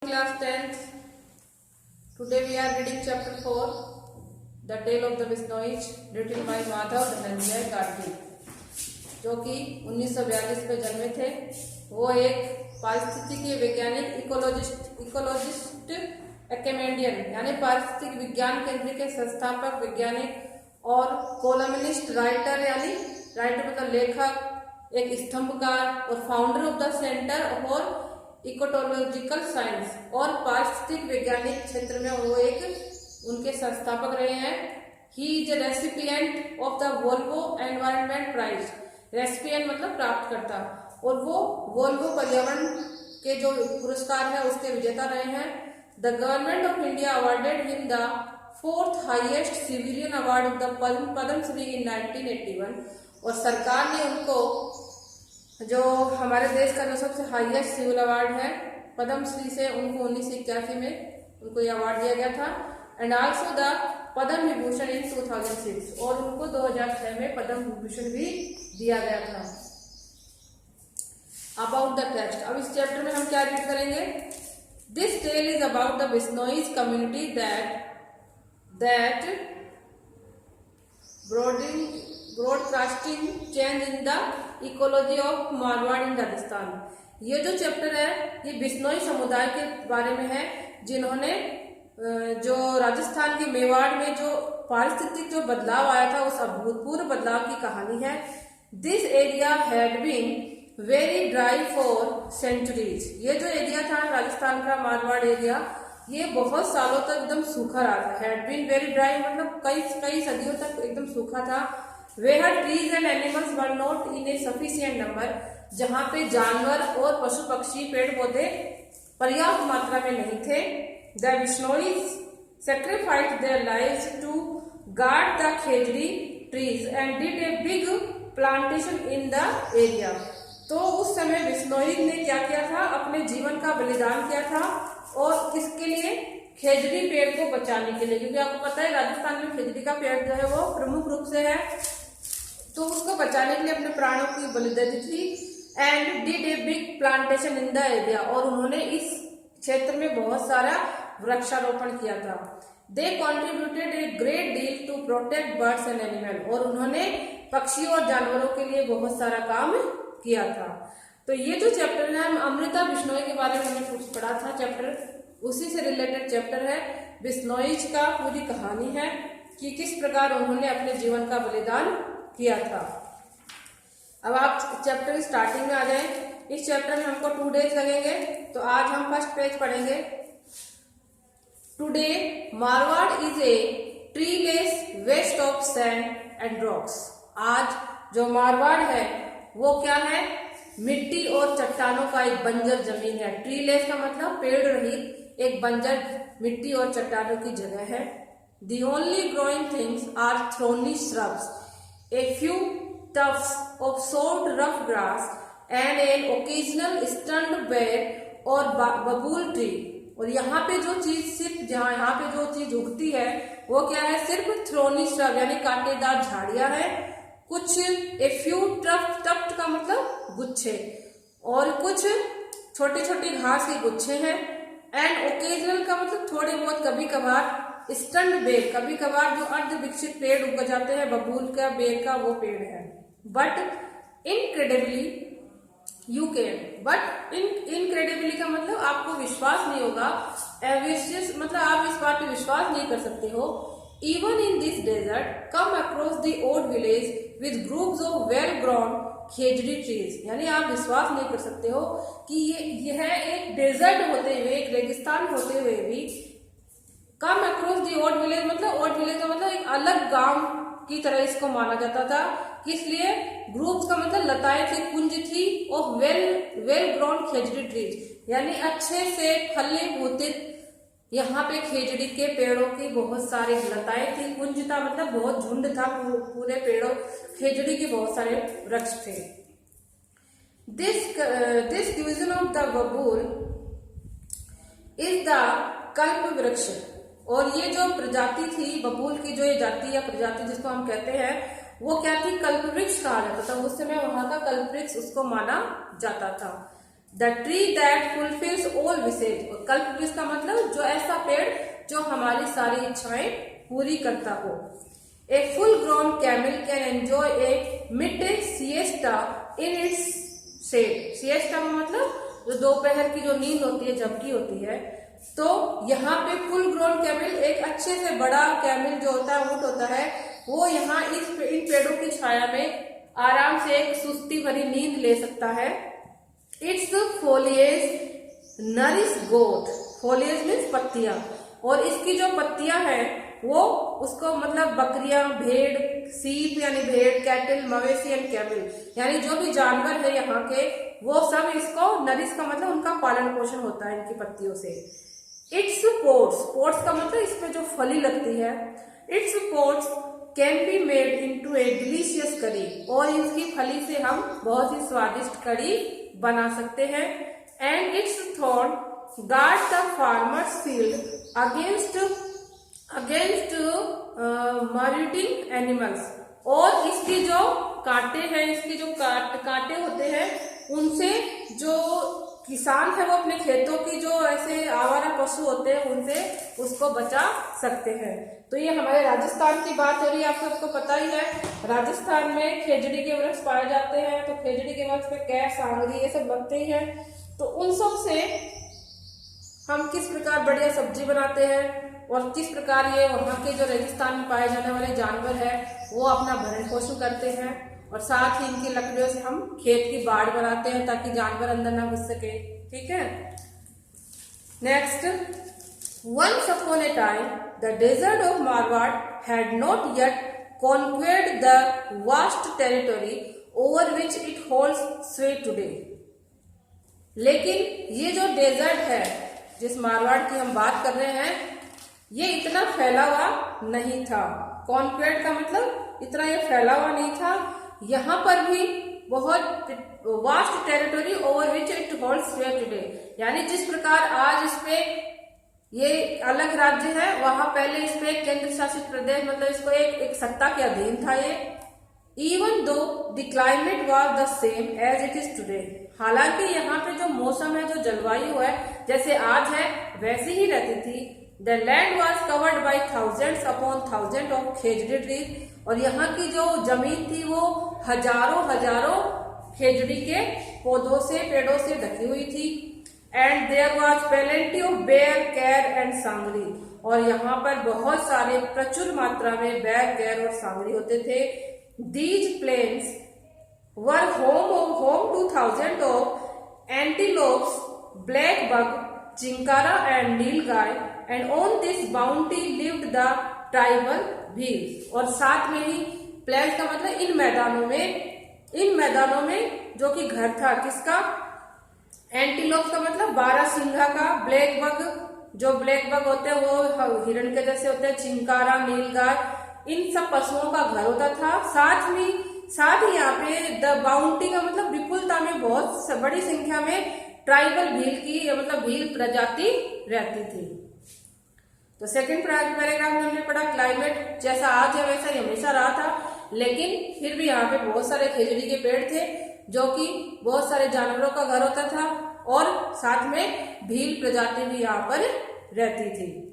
Class 10th. Today we are reading chapter 4, The Tale of the Visnois, written by Madhav Dhananjay Gadgil, जो कि 1942 में जन्मे थे। वो एक पारिस्थितिकी वैज्ञानिक इकोलॉजिस्ट एक्मेंडियन यानी पारिस्थितिक विज्ञान केंद्र के संस्थापक वैज्ञानिक और कोलमनिस्ट राइटर यानी राइटर मतलब लेखक, एक स्तंभकार और founder of the centre for ecological science और पारिस्थितिक वैज्ञानिक क्षेत्र में वो एक उनके संस्थापक रहे हैं। He is a recipient of the Volvo Environment Prize. Recipient मतलब प्राप्तकर्ता, और वो वोल्वो पर्यावरण के जो पुरस्कार है उसके विजेता रहे हैं। The government of India awarded him the 4th highest civilian award of the Padmashri in 1981, और सरकार ने उनको जो हमारे देश का जो सबसे हाईएस्ट सिविल अवार्ड है पद्मश्री से उनको 1981 में उनको ये अवार्ड दिया गया था। And also the Padma Vibhushan इन 2006, और उनको 2006 में पद्म विभूषण भी दिया गया था। अबाउट द टेक्स्ट, अब इस चैप्टर में हम क्या रीड करेंगे। This tale is about the Bishnois community that broadcasting change in the ecology of Marwar in Rajasthan. ये जो चैप्टर है ये बिश्नोई समुदाय के बारे में है, जिन्होंने जो राजस्थान के मेवाड़ में जो पारिस्थितिक जो बदलाव आया था उस अभूतपूर्व बदलाव की कहानी है। This area had been very dry for centuries. ये जो एरिया था राजस्थान का मारवाड़ एरिया, ये बहुत सालों तक एकदम सूखा रहा था। हैड बीन वेरी ड्राई मतलब कई सदियों तक एकदम सूखा था। Where trees and animals were not in a sufficient number, जहाँ पे जानवर और पशु पक्षी पेड़ पौधे पर्याप्त मात्रा में नहीं थे। The Visnois sacrificed their lives to guard the Khejri trees and did a big plantation in the area। तो उस समय बिश्नोई ने क्या किया था, अपने जीवन का बलिदान किया था, और किसके लिए, खेजड़ी पेड़ को बचाने के लिए, क्योंकि आपको पता है राजस्थान में खेजड़ी का पेड़ जो है वो प्रमुख रूप से है, तो उसको बचाने के लिए अपने प्राणों की बलि दे दी थी। And did a big plantation in the area, और उन्होंने इस क्षेत्र में बहुत सारा वृक्षारोपण किया था। They contributed a great deal to protect birds and animal, और उन्होंने पक्षियों और जानवरों के लिए बहुत सारा काम किया था। तो ये जो चैप्टर है, अमृता बिश्नोई के बारे में हमने कुछ पढ़ा था चैप्टर, उसी से रिलेटेड चैप्टर है। बिश्नोईज का पूरी कहानी है कि किस प्रकार उन्होंने अपने जीवन का बलिदान किया था। अब आप चैप्टर स्टार्टिंग में आ जाएं। इस चैप्टर में हमको 2 डेज लगेंगे, तो आज हम फर्स्ट पेज पढ़ेंगे। Today Marwar is a treeless waste of sand and rocks. आज जो मारवाड़ है वो क्या है, मिट्टी और चट्टानों का एक बंजर जमीन है। ट्रीलेस का मतलब पेड़ रहित एक बंजर मिट्टी और चट्टानों की जगह है। The only growing things are thorny shrubs, a few tufts of short rough grass and an occasional stunned bear or babul tree। और यहाँ पे जो चीज सिर्फ यहाँ पे जो चीज उगती है वो क्या है, सिर्फ थ्रोनी श्रब यानी कांटेदार झाड़ियां हैं, कुछ ए फ्यू टफ्ट का मतलब गुच्छे, और कुछ छोटी छोटी घास के गुच्छे हैं। एंड ओकेजनल का मतलब थोड़े बहुत कभी कभार, स्टंड बेर कभी कभार जो अर्ध विकसित पेड़ उग जाते हैं, बबूल का बेर का वो पेड़ है। But incredibly you can, but incredibly का मतलब आपको विश्वास नहीं होगा, एविशियस मतलब आप इस बात पे विश्वास नहीं कर सकते हो। Even in this desert come across the old village with groups of well ground khejri trees, यानी आप विश्वास नहीं कर सकते हो कि यह एक डेजर्ट होते हुए, एक रेगिस्तान होते हुए भी, come across the old village मतलब ओल्ड विलेज का मतलब एक अलग गांव की तरह इसको माना जाता था। किस लिए, ग्रुप्स का मतलब लताएं थी, कुंज थी, और वेल ग्राउंड खेजड़ी ट्रीज यानी अच्छे से फले भूतित यहाँ पे खेजड़ी के पेड़ों की बहुत सारी लताएं थी। कुंज था मतलब बहुत झुंड था, पूरे पेड़ों खेजड़ी के बहुत सारे वृक्ष थे। दिस डिवीजन ऑफ द बबूल इज द कल्प वृक्ष, और ये जो प्रजाति थी बबूल की, जो ये जाति या प्रजाति जिसको हम कहते हैं, वो क्या थी, कल्प वृक्ष कहा जाता था। उस समय वहां का कल्प वृक्ष उसको माना जाता था। The tree that fulfils all wishes, और कल्प वृक्ष का मतलब जो ऐसा पेड़ जो हमारी सारी इच्छाएं पूरी करता हो। A full grown camel can enjoy a mid day siesta in its shade. Siesta में मतलब जो दोपहर की जो नींद होती है, झपकी होती है, तो यहाँ पे फुल ग्रोन कैमल, एक अच्छे से बड़ा कैमल जो होता है, ऊंट होता है, वो यहाँ इन पेड़ों की छाया में आराम से एक सुस्ती भरी नींद ले सकता है। Its foliage nourish goat, foliage means पत्तियां, और इसकी जो पत्तियां हैं वो उसको मतलब बकरियां, भेड़, सीप यानी भेड़, कैटल, मवेशी एंड कैमल, यानी जो भी जानवर है यहाँ के, वो सब इसको नरिश का मतलब उनका पालन पोषण होता है इनकी पत्तियों से। इट्स पोर्ट्स, पोर्ट्स का मतलब इसमें जो फली लगती है, it's ports can be made into A delicious करी, और इसकी फली से हम बहुत ही स्वादिष्ट कड़ी बना सकते हैं। And it's thorn guard the farmers field against marauding animals, और इसकी जो कांटे हैं, इसकी जो कांटे होते हैं, उनसे जो किसान है वो अपने खेतों की जो ऐसे आवारा पशु होते हैं उनसे उसको बचा सकते हैं। तो ये हमारे राजस्थान की बात हो रही है, आप सबको पता ही है राजस्थान में खेजड़ी के वृक्ष पाए जाते हैं, तो खेजड़ी के वृक्ष पे कैर, सांगरी ये सब लगते ही हैं। तो उन सब से हम किस प्रकार बढ़िया सब्जी बनाते हैं, और किस प्रकार ये वहाँ के जो रेगिस्तान में पाए जाने वाले जानवर है वो अपना भरण पोषण करते हैं, और साथ ही इनकी लकड़ियों से हम खेत की बाड़ बनाते हैं ताकि जानवर अंदर ना घुस सके। ठीक है, next, once upon a time the desert of Marwar had not yet conquered the vast territory over which it holds sway today. लेकिन ये जो डेजर्ट है जिस मारवाड़ की हम बात कर रहे हैं, ये इतना फैला हुआ नहीं था। कॉन्क्वेर्ड का मतलब इतना ये फैला हुआ नहीं था। यहाँ पर भी बहुत vast territory over which it holds sway today, यानी जिस प्रकार आज इस पे ये अलग राज्य है, वहां पहले इस पे केंद्र शासित प्रदेश मतलब इसको एक सत्ता के अधीन था ये। Even though the climate was the same as it is today, हालांकि यहाँ पे जो मौसम है, जो जलवायु है, जैसे आज है वैसी ही रहती थी। The land was covered by thousands upon thousand of khejri trees, और यहाँ की जो जमीन थी वो हजारों हजारों खेजड़ी के पौधों से, पेड़ों से ढकी हुई थी। And there was plenty of ber, ker and सांगरी, और यहाँ पर बहुत सारे प्रचुर मात्रा में बैर, कैर और सांगरी होते थे। These plains were home to thousand of antelopes, black buck, chinkara and nilgai, and on this bounty lived the tribal Bhils, और साथ में ही प्लेन्स का मतलब इन मैदानों में जो कि घर था किसका, एंटीलोप का मतलब 12 सिंघा का, ब्लैक बग, जो ब्लैक बग होते हैं वो हिरण के जैसे होते हैं, चिंकारा, नीलगाय, इन सब पशुओं का घर होता था। साथ ही यहाँ पे द बाउंटी का मतलब विपुलता में बहुत बड़ी संख्या में ट्राइबल भील की मतलब भील प्रजाति रहती थी। तो सेकंड पैराग्राफ में हमने पढ़ा क्लाइमेट जैसा आज है वैसा ही हमेशा रहा था, लेकिन फिर भी यहाँ पे बहुत सारे खेजड़ी के पेड़ थे जो कि बहुत सारे जानवरों का घर होता था, और साथ में भील प्रजाति भी यहाँ पर रहती थी।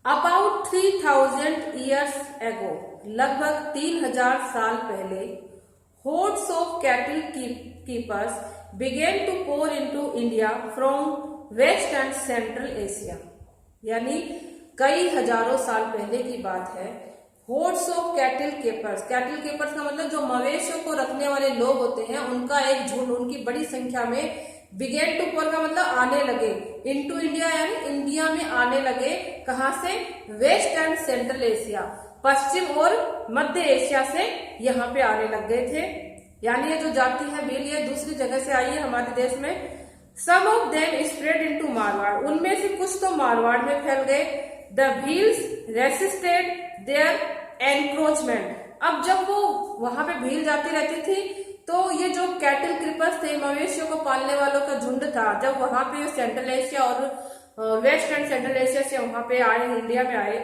अबाउट 3000 ईयर्स एगो, लगभग 3000 साल पहले, hordes of cattle keepers began to pour into India from West and Central Asia, यानी कई हजारों साल पहले की बात है। hordes of cattle keepers का मतलब जो मवेशियों को रखने वाले लोग होते हैं उनका एक झुंड, उनकी बड़ी संख्या में, began to pour का मतलब आने लगे, into India यानी इंडिया में आने लगे। कहां से, वेस्ट एंड सेंट्रल एशिया, पश्चिम और मध्य एशिया से यहाँ पे आने लग गए थे। यानी ये जो जाति है भील, ये दूसरी जगह से आई है हमारे देश में। Some of them spread into Marwar, उनमें से कुछ तो मारवाड़ में फैल गए। The Bhils resisted their encroachment, अब जब वो वहां पे भील जाती रहती थी तो ये जो कैटल क्रीपर्स थे, मवेशियों को पालने वालों का झुंड था, जब वहां पे सेंट्रल एशिया और वेस्ट एंड सेंट्रल एशिया से वहां पे आए, इंडिया में आए,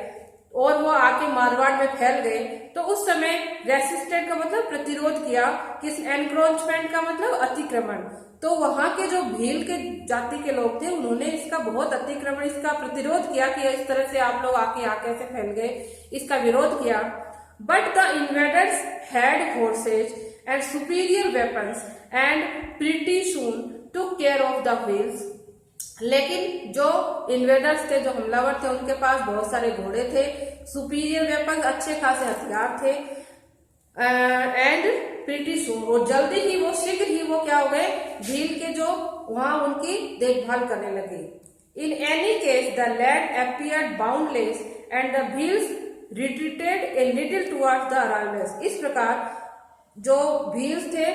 और वो आके मारवाड़ में फैल गए, तो उस समय रेसिस्टेंट का मतलब प्रतिरोध किया, किस एनक्रोचमेंट का मतलब अतिक्रमण। तो वहां के जो भील के जाति के लोग थे उन्होंने इसका बहुत अतिक्रमण, इसका प्रतिरोध किया कि इस तरह से आप लोग आके यहाँ कैसे फैल गए, इसका विरोध किया। But the invaders had forces and superior weapons and pretty soon took care of the wheels. लेकिन जो इन्वेडर्स थे, जो हमलावर थे, उनके पास बहुत सारे घोड़े थे, सुपीरियर वेपन, अच्छे खासे हथियार थे, एंड प्रीटी सून, और जल्दी ही वो, शीघ्र ही वो क्या हो गए, भील के जो वहां उनकी देखभाल करने लगे। In any case the land appeared boundless and the Bhils retreated a little towards the arrivals. इस प्रकार जो भील्स थे,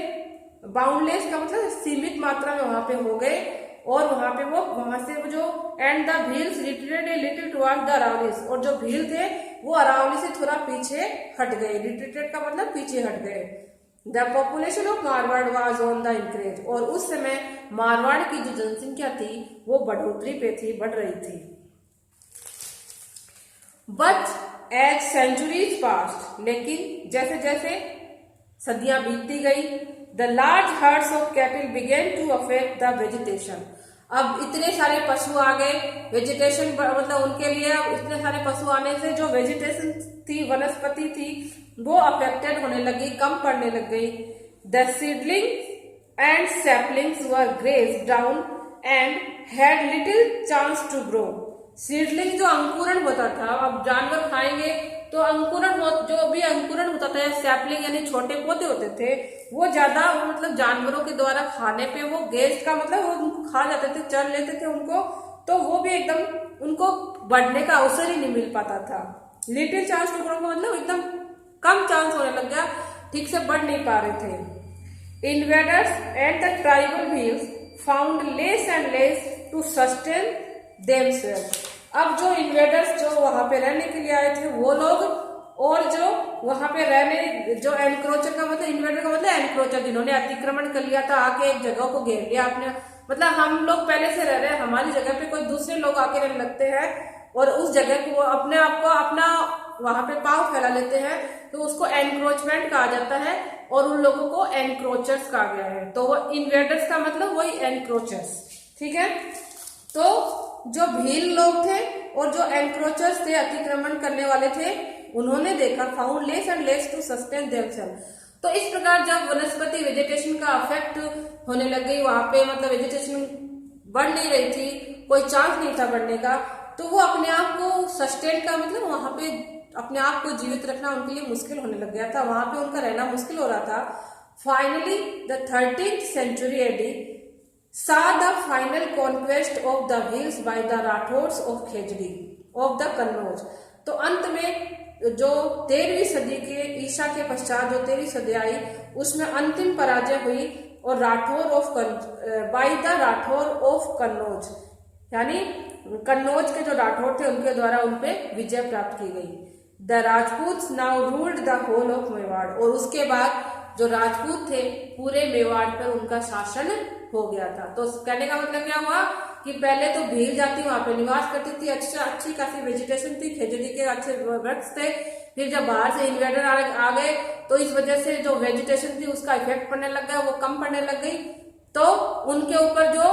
बाउंडलेस का मतलब सीमित मात्रा में वहां पे हो गए, और वहां पे वो, वहां से वो जो, and the Bhils retreated a little towards the Aravallis, और जो भील थे वो अरावली से थोड़ा पीछे हट गए। रिट्रीटेड का मतलब पीछे हट गए। The population of Marwar was on the increase, और उस समय मारवाड़ की जो जनसंख्या थी वो बढ़ोतरी पे थी, बढ़ रही थी। बट एज सेंचुरीज पास्ट, लेकिन जैसे जैसे सदियां बीतती गई, the large herds of cattle began to affect the vegetation. अब इतने सारे पशु आ गए, वेजिटेशन मतलब उनके लिए अब इतने सारे पशु आने से जो वेजिटेशन थी, वनस्पति थी, वो अफेक्टेड होने लगी, कम पड़ने लग गई। The seedling and saplings were grazed down and had little chance to grow. Seedling जो अंकुरण होता था, अब जानवर खाएंगे तो अंकुरण जो भी अंकुरण होता था, सैपलिंग यानी छोटे पौधे होते थे, वो ज्यादा मतलब जानवरों के द्वारा खाने पे वो गेस्ट का मतलब वो उनको खा जाते थे, चर लेते थे उनको, तो वो भी एकदम उनको बढ़ने का अवसर ही नहीं मिल पाता था। लिटिल चांस टू ग्रो का मतलब एकदम कम चांस होने लग गया, ठीक से बढ़ नहीं पा रहे थे। Invaders and the tribal Bhils found less and less to sustain themselves. अब जो इन्वेडर्स जो वहां पे रहने के लिए आए थे वो लोग, और जो वहां पे रहने, जो एनक्रोचर का मतलब, इन्वेडर का मतलब एनक्रोचर, जिन्होंने अतिक्रमण कर लिया था, आके एक जगह को घेर लिया आपने, मतलब हम लोग पहले से रह रहे हैं, हमारी जगह पे कोई दूसरे लोग आके रहने लगते हैं और उस जगह को अपने आप को अपना वहां पे पांव फैला लेते हैं, तो उसको एनक्रोचमेंट कहा जाता है, और उन लोगों को एनक्रोचर्स कहा गया है। तो वो इन्वेडर्स का मतलब वही एनक्रोचर्स, ठीक है। तो जो भील लोग थे और जो एनक्रोचर्स थे, अतिक्रमण करने वाले थे, उन्होंने देखा, found less and less to sustain themselves. तो इस प्रकार जब वनस्पति वेजिटेशन का अफेक्ट होने लग गई, वहां पे मतलब वेजिटेशन बढ़ नहीं रही थी, कोई चांस नहीं था बढ़ने का, तो वो अपने आप को सस्टेन का मतलब वहां पे अपने आप को जीवित रखना उनके लिए मुश्किल होने लग गया था, वहां पे उनका रहना मुश्किल हो रहा था। Finally the 13th century AD saw the final conquest of the hills by the Rathors of Khejri of the Kannauj। तो अंत में जो 13वीं सदी के ईसा के पश्चात जो 13वीं सदी आई, उसमें अंतिम पराजय हुई, और Rathore of by the Rathore of Kannauj, यानी कन्नौज के जो राठौर थे उनके द्वारा उनपे विजय प्राप्त की गई। The Rajput now ruled the whole of Mewar, और उसके बाद जो राजपूत थे पूरे मेवाड़ पर उनका शासन हो गया था। तो कहने का मतलब क्या हुआ कि पहले तो भील जाति वहां पे निवास करती थी, अच्छी खासी वेजिटेशन थी, खेजड़ी के अच्छे वृक्ष थे। फिर जब बाहर से इन्वेडर आ गए तो इस वजह से जो वेजिटेशन थी उसका इफेक्ट पड़ने लग गया, वो कम पड़ने लग गई। तो उनके ऊपर जो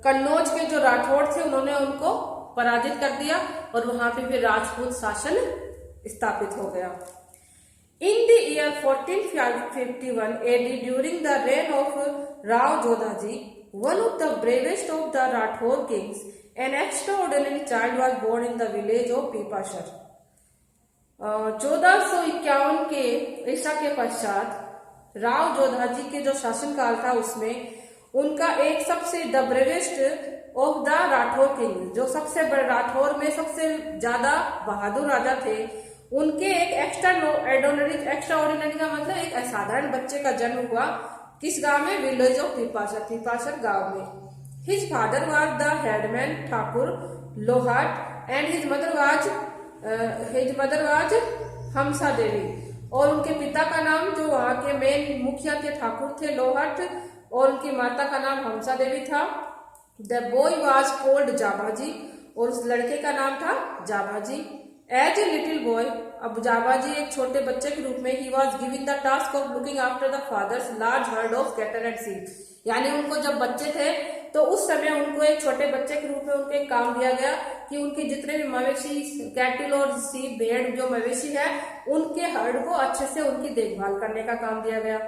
कन्नौज के जो राठौड़ थे उन्होंने उनको पराजित कर दिया, और वहां पे फिर राजपूत शासन स्थापित हो गया। In the year 1451 AD, during the reign of Rao Jodhaji, one of the bravest of the Rathore kings, an extraordinary child was born in the village of Pipashar। 1451 के ईसा के पश्चात राव जोधाजी के जो शासनकाल था उसमें उनका एक सबसे the bravest of the Rathore king, जो सबसे बड़े राठौर में सबसे ज्यादा बहादुर राजा थे, उनके एक एक्स्ट्राऑर्डिनरी का मतलब एक असाधारण बच्चे का जन्म हुआ। किस गांव में? विलेज ऑफ पीपाशर गांव में। His father was the headman Thakur Lohat and his mother was Hansa Devi, और उनके पिता का नाम जो वहां के मेन मुखिया थे ठाकुर थे लोहाट, और उनकी माता का नाम हमसा देवी था। The boy was called Jabaji, और उस लड़के का नाम था Jabaji. As a little boy, अब जाबाजी एक छोटे बच्चे के रूप में ही was giving the task of looking after the father's large herd of cattle and sheep. यानी उनको जब बच्चे थे तो उस समय उनको एक छोटे बच्चे के रूप में उनको एक काम दिया गया कि उनके जितने भी मवेशी, कैटल और शीप, भेड़ जो मवेशी है, उनके हर्ड को अच्छे से उनकी देखभाल करने का काम दिया गया।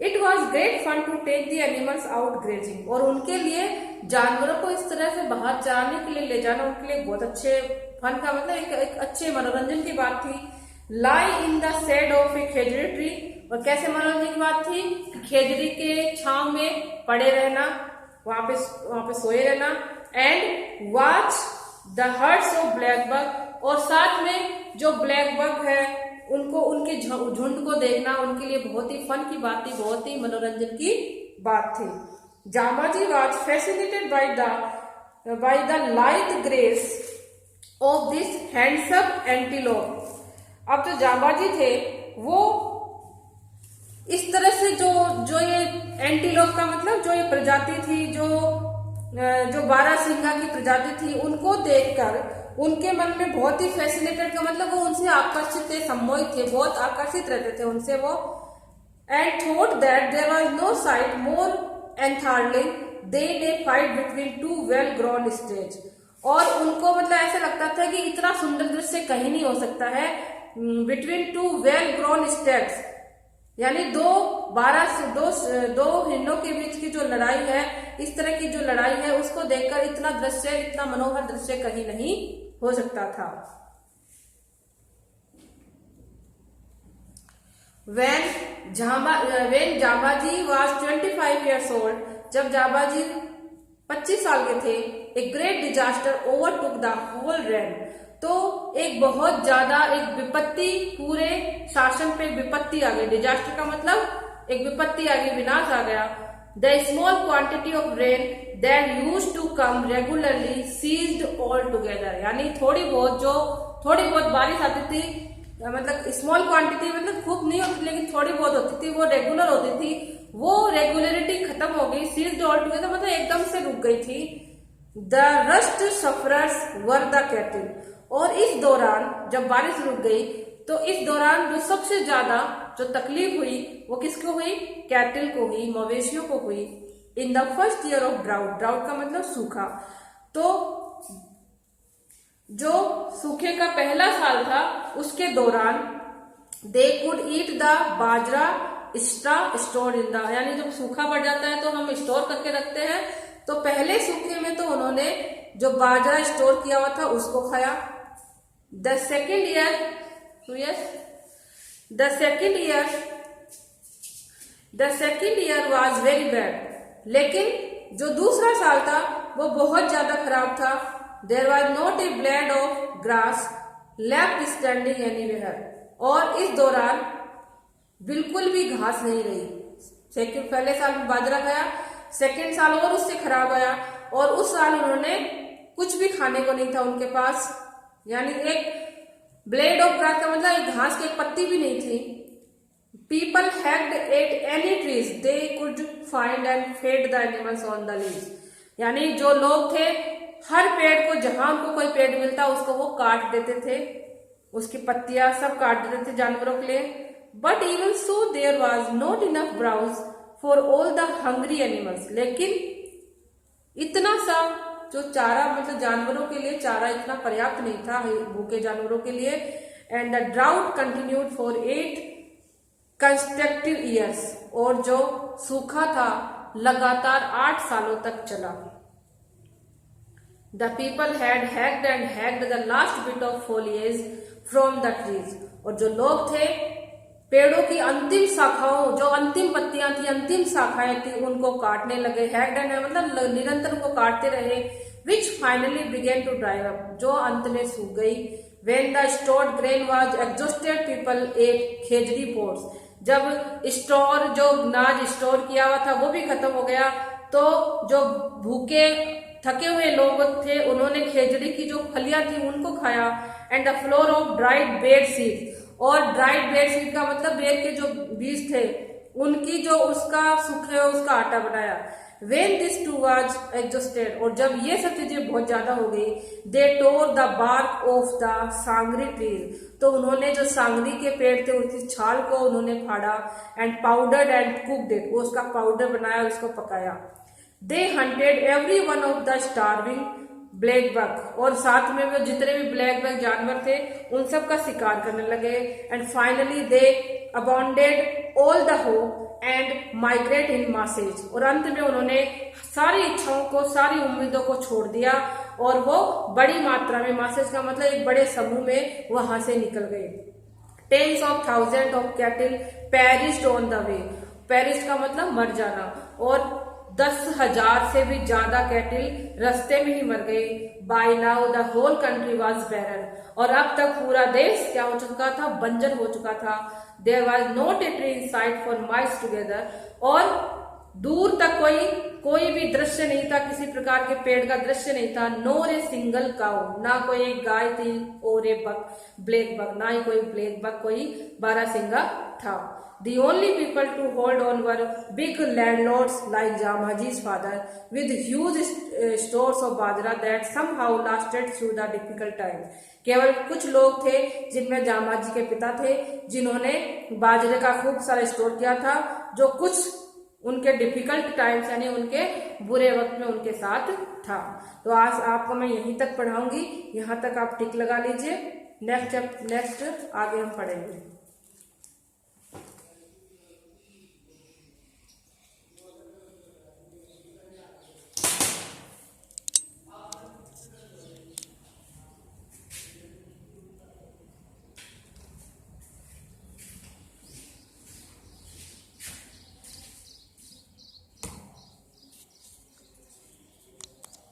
It was great fun to take the animals out grazing, और उनके लिए जानवरों को इस तरह से बाहर चराने के लिए ले जाना उनके लिए बहुत अच्छे फन का मतलब एक अच्छे मनोरंजन की बात थी। Lie in the shade of a khejri tree, और कैसे मनोरंजन की बात थी, खेजड़ी के छांव में पड़े रहना, वहां पे सोए रहना। And watch the hertz of black bug, और साथ में जो ब्लैक बग है उनको, उनके झुंड को देखना उनके लिए बहुत ही फन की बात थी, बहुत ही मनोरंजन की बात थी। Jambhaji was fascinated by the light grace of this handsome antelope. अब जो जाबाजी थे वो इस तरह से जो ये एंटीलोप का मतलब जो ये प्रजाति थी, जो बारहसिंगा की प्रजाति थी, उनको देखकर उनके मन में बहुत ही फैसिनेटेड का मतलब वो उनसे आकर्षित थे, सम्मोहित थे, बहुत आकर्षित रहते थे उनसे वो। And thought that there was no sight more enthralling than a fight between two well grown stags, और उनको मतलब ऐसा लगता था कि इतना सुंदर दृश्य कहीं नहीं हो सकता है, between two well grown states, यानी दो हिरणों के बीच की जो लड़ाई है, इस तरह की जो लड़ाई है उसको देखकर इतना दृश्य, इतना मनोहर दृश्य कहीं नहीं हो सकता था। When जाबाजी was 25 years old, जब जाबाजी 25 साल के थे, a great disaster overtook the whole realm, तो एक बहुत ज्यादा एक विपत्ति, पूरे शासन पे विपत्ति आ गई। डिजास्टर का मतलब एक विपत्ति आ गई, विनाश आ गया। The small quantity of rain that used to come regularly ceased all together, यानी थोड़ी बहुत बारिश आती थी, मतलब स्मॉल क्वांटिटी मतलब खूब नहीं होती लेकिन थोड़ी बहुत होती थी, वो रेगुलर होती थी, वो रेगुलरिटी खत्म हो गई। सीज्ड ऑल टुगेदर मतलब एकदम से रुक गई थी। The rust sufferers were the cattle, और इस दौरान जब बारिश रुक गई तो इस दौरान जो सबसे ज्यादा जो तकलीफ हुई वो किसको हुई, कैटल को हुई, मवेशियों को हुई। In the first year of drought, drought का मतलब सूखा, तो जो सूखे का पहला साल था उसके दौरान they could eat the bajra store in the, यानी जब सूखा पड़ जाता है तो हम स्टोर करके रखते हैं, तो पहले सूखे में तो उन्होंने जो बाजरा स्टोर किया हुआ था उसको खाया। The second year was very bad, लेकिन जो दूसरा साल था वो बहुत ज्यादा खराब था। There was not a blade of grass left standing anywhere, और इस दौरान बिल्कुल भी घास नहीं रही। पहले साल में बाजरा गया, सेकेंड साल और उससे खराब आया, और उस साल उन्होंने कुछ भी खाने को नहीं था उनके पास, यानी एक ब्लेड ऑफ ग्रास का मतलब एक घास की एक पत्ती भी नहीं थी। People had ate any trees they could find and fed the animals on the leaves, यानी जो लोग थे हर पेड़ को, जहां उनको कोई पेड़ मिलता उसको वो काट देते थे, उसकी पत्तियां सब काट देते थे जानवरों के लिए। But even so there was not enough browse for all the hungry animals, लेकिन इतना सा जो चारा मतलब जानवरों के लिए चारा इतना पर्याप्त नहीं था भूखे जानवरों के लिए। And the drought continued for 8 constructive years, और जो सूखा था लगातार 8 सालों तक चला। The people had hacked the last bit of foliage from the trees, और जो लोग थे पेड़ों की अंतिम शाखाओं, जो अंतिम पत्तियां थी, अंतिम शाखाएं थी, उनको काटने लगे। हैक्ड एंड मतलब निरंतर उनको काटते रहे। which finally began to dry up, जो अंत में सूख गई। when the stored grain was exhausted people ate Khejri pods, जब स्टोर जो अनाज स्टोर किया हुआ था वो भी खत्म हो गया, तो जो भूखे थके हुए लोग थे उन्होंने खेजड़ी की जो फलियां थी उनको खाया। And the floor of dried bed seed, और ड्राइड बेड सीड का मतलब बेर के जो बीज थे उनकी जो उसका सूखे उसका आटा बनाया। When this too was exhausted, और जब ये सब चीजें बहुत ज्यादा हो गई, they tore the bark of the sangri trees, तो उन्होंने जो सांगरी के पेड़ थे उसकी छाल को उन्होंने फाड़ा, and powdered and cooked it, वो उसका पाउडर बनाया, उसको पकाया। They hunted every one of the starving black buck, और साथ में वो जितने भी ब्लैक बक जानवर थे उन सब का शिकार करने लगे। And finally they abandoned all the hope and migrate in masses, और अंत में उन्होंने सारी इच्छाओं को, सारी उम्मीदों को छोड़ दिया और वो बड़ी मात्रा में, मासेज का मतलब एक बड़े समूह में वहां से निकल गए। Tens of thousand of cattle perished on the way, perish का मतलब मर जाना, और 10,000 से भी ज्यादा कैटल रास्ते में ही मर गए। By now the whole country was barren, और अब तक पूरा देश क्या हो चुका था, बंजर हो चुका था। There was not a tree in sight for miles together, और दूर तक कोई भी दृश्य नहीं था, किसी प्रकार के पेड़ का दृश्य नहीं था। नोर ए सिंगल काउ, ना कोई एक गाय थी, और ए बक, ब्लैक बक, ना ही कोई ब्लैक बक, कोई बारहसिंगा था। The only people to hold on were big landlords like Jamaji's father with huge stores of bajra that somehow lasted through the difficult times. केवल कुछ लोग थे जिनमें जामाजी के पिता थे, जिन्होंने बाजरे का खूब सारा स्टोर किया था, जो कुछ उनके डिफिकल्ट टाइम्स यानी उनके बुरे वक्त में उनके साथ था। तो आज आपको मैं यहीं तक पढ़ाऊंगी, यहाँ तक आप टिक लगा लीजिए। नेक्स्ट आगे हम पढ़ेंगे।